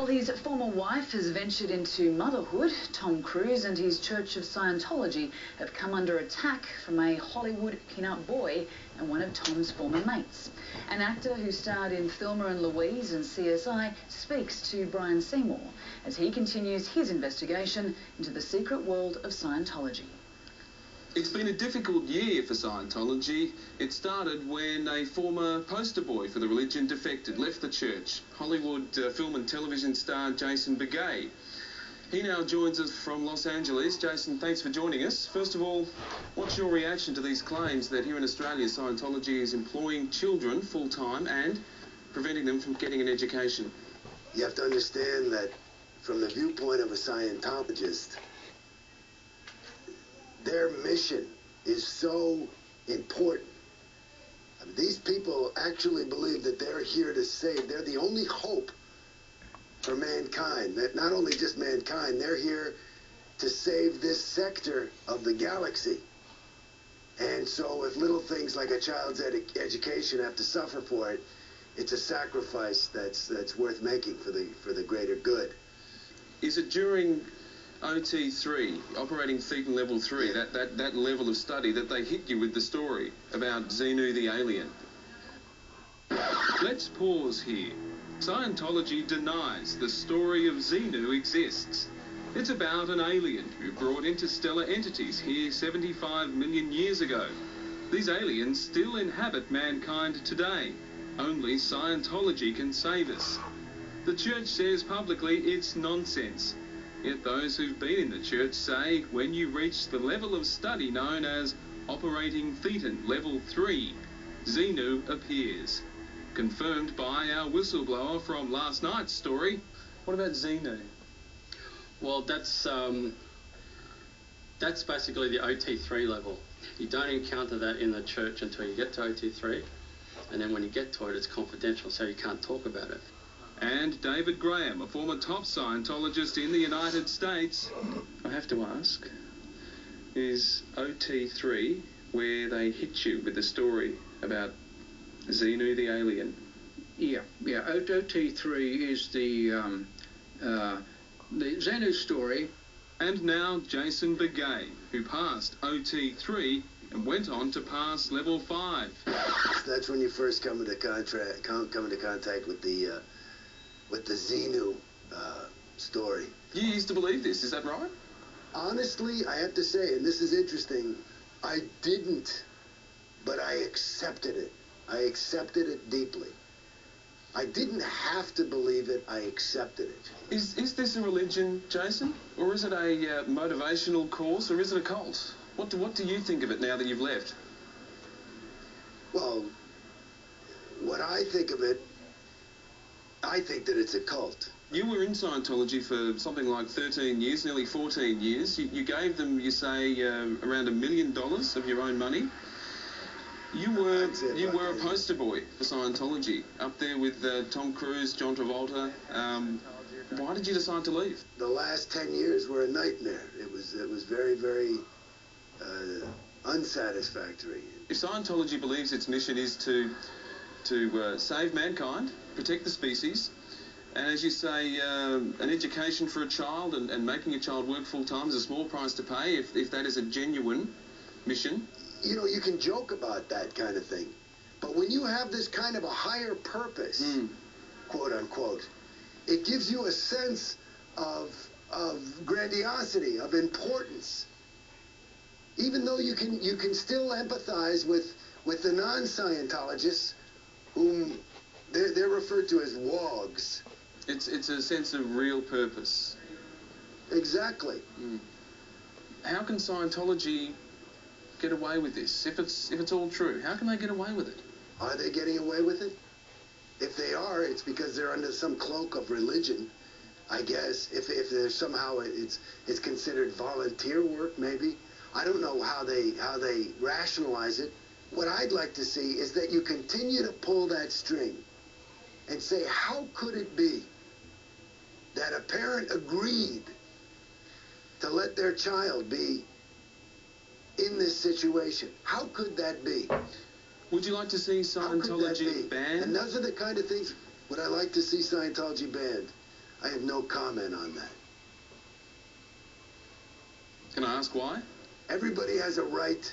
While his former wife has ventured into motherhood, Tom Cruise and his Church of Scientology have come under attack from a Hollywood pin-up boy and one of Tom's former mates. An actor who starred in Thelma and Louise and CSI speaks to Byan Seymour as he continues his investigation into the secret world of Scientology. It's been a difficult year for Scientology. It started when a former poster boy for the religion defected, left the church. Hollywood film and television star Jason Beghe. He now joins us from Los Angeles. Jason, thanks for joining us. First of all, what's your reaction to these claims that here in Australia Scientology is employing children full-time and preventing them from getting an education? You have to understand that from the viewpoint of a Scientologist, their mission is so important. I mean, these people actually believe that they're here to save. They're the only hope for mankind. That not only just mankind, they're here to save this sector of the galaxy. And so if little things like a child's education have to suffer for it, it's a sacrifice that's worth making for the greater good. Is it during OT3, Operating Thetan Level 3, yeah, that level of study, that they hit you with the story about Xenu the alien? Let's pause here. Scientology denies the story of Xenu exists. It's about an alien who brought interstellar entities here 75 million years ago. These aliens still inhabit mankind today. Only Scientology can save us. The church says publicly it's nonsense. Yet those who've been in the church say when you reach the level of study known as Operating Thetan Level 3, Xenu appears. Confirmed by our whistleblower from last night's story. What about Xenu? Well, that's basically the OT3 level. You don't encounter that in the church until you get to OT3, and then when you get to it, it's confidential, so you can't talk about it. And David Graham, a former top Scientologist in the United States. I have to ask, is OT3 where they hit you with the story about Xenu the alien? Yeah. OT3 is the Xenu story. And now Jason Beghe, who passed OT3 and went on to pass Level 5. That's when you first come into contact with the Xenu story. You used to believe this, is that right? Honestly, I have to say, and this is interesting, I didn't, but I accepted it. I accepted it deeply. I didn't have to believe it, I accepted it. Is this a religion, Jason? Or is it a motivational course, or is it a cult? What do you think of it now that you've left? Well, what I think of it, I think that it's a cult. You were in Scientology for something like 13 years, nearly 14 years. You gave them, you say, around $1 million of your own money. You were a poster boy for Scientology, up there with Tom Cruise, John Travolta. Why did you decide to leave? The last 10 years were a nightmare. It was very, very unsatisfactory. If Scientology believes its mission is to save mankind, protect the species, and as you say, an education for a child and making a child work full-time is a small price to pay if that is a genuine mission. You know, you can joke about that kind of thing, but when you have this kind of a higher purpose, quote-unquote, it gives you a sense of grandiosity, of importance. Even though you can still empathize with the non-Scientologists, whom they're referred to as wogs. It's a sense of real purpose. Exactly. How can Scientology get away with this? If it's all true, how can they get away with it? Are they getting away with it? If they are, it's because they're under some cloak of religion, I guess. If there's somehow it's considered volunteer work, maybe. I don't know how they rationalize it. What I'd like to see is that you continue to pull that string and say, how could it be that a parent agreed to let their child be in this situation? How could that be? Would you like to see Scientology banned? And those are the kind of things, would I like to see Scientology banned? I have no comment on that. Can I ask why? Everybody has a right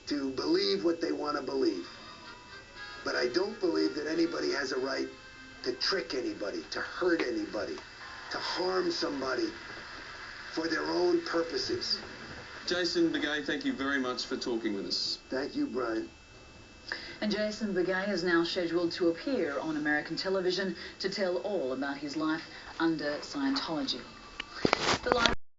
to believe what they want to believe. But I don't believe that anybody has a right to trick anybody, to hurt anybody, to harm somebody for their own purposes. Jason Beghe, thank you very much for talking with us. Thank you, Brian. And Jason Beghe is now scheduled to appear on American television to tell all about his life under Scientology. The life